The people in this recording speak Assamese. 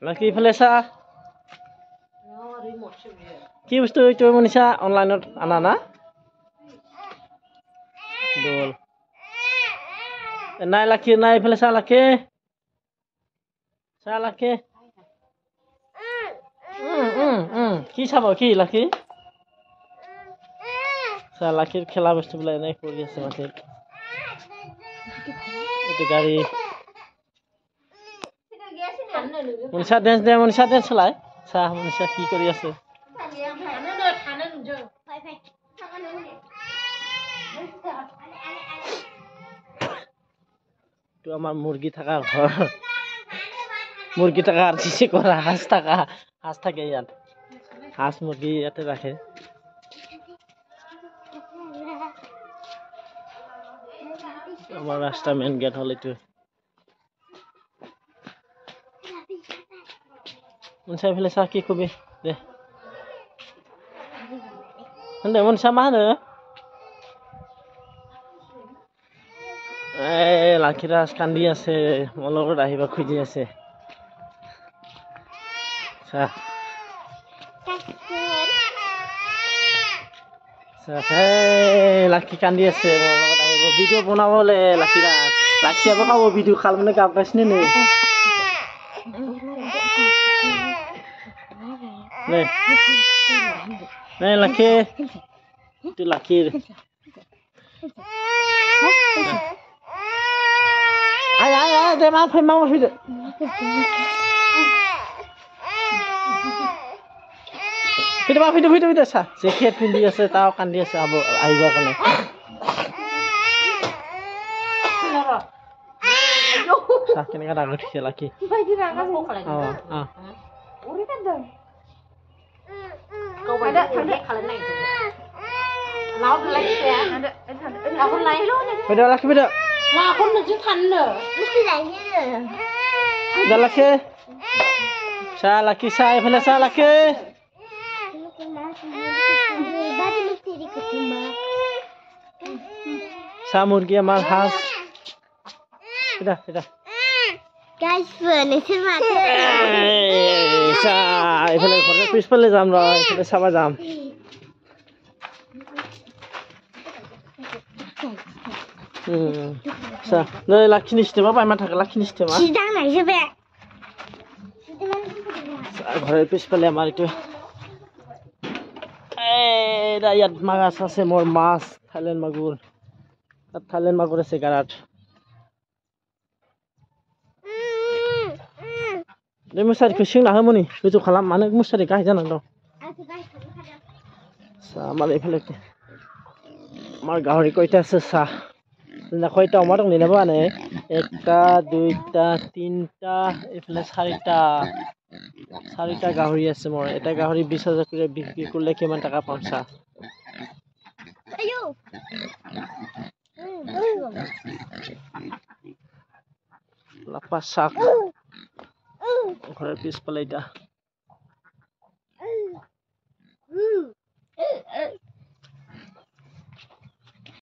লাকি ইফালে চা কি বস্তু এইটো মনিছা অনলাইনত আনা না দল নাই লাকি নাই ইফালে চা লাকি কি চাব কি লাকি চা লাকিৰ খেলা বস্তু বিলাক এনে কৰি আছে মাটিত এইটো গাড়ী মনিছা ডেন্স চলাই চা মনিছা কি কৰি আছে তো আমাৰ মুৰ্গী থাকা ঘৰ মুৰ্গী থাকা আৰ কিছু কৰা হাঁস থাকে ইয়াত হাঁস মুৰ্গী ইয়াতে রাখে আমার রাস্তা মেন গেট হল এইটো মনসা ফেলে চা কি কবি দে মনসা मा होनो লাকিৰাজ কান্দি আছে মোৰ লগত আহিব খুজি আছে লাকি কান্দি আছে মোৰ লগত আহিব ভিডিঅ' বনাবলে লাকিৰাজ লাকি আব খাব ভিডিঅ' খাল মানে গাব গাইছনে নে নে লাকি তো লাকিৰ আয় দে মা ফিদে ফিদে চা জেকেট পিন্ধি আছে তাও কান্দি আছে আহিবৰ কাৰণে কেনেকা ডাঙৰ উঠিছে লাকি লাকি চা এইফালে চা লাকি চা মুৰ্গী আমাৰ হাঁস এইফালে ঘৰৰ পিছফালে যাম ৰ এইফালে চাবা যাম লাকি নিষ্টেমা পাইমা থাকে লাকি নিষ্টেমা ঘৰৰ পিছফালে আমাৰ এইটো ইয়াত মাছ আছে মোৰ মাছ থাইলেণ্ড মাগুৰ তাত থাইলেণ্ড মাগুৰ আছে গাৰাত মুসাৰিखौ सोंना होमोनि गोजौ खालाम मानो मुसारि गाहाय जानानै दं আমাৰ এইফালে আমাৰ গাহৰি কয়টা আছে চাহ কয়টা অমা দं নেনাবা মানে 1 টা 2 টা 3 টা এইফালে 4 টা গাহৰি আছে মোৰ এটা গাহৰি 20,000 কৰে বিক্ৰি কৰলে কিমান টাকা পাম চা লাপা শাক ঘৰেৰ পিছফালে এটা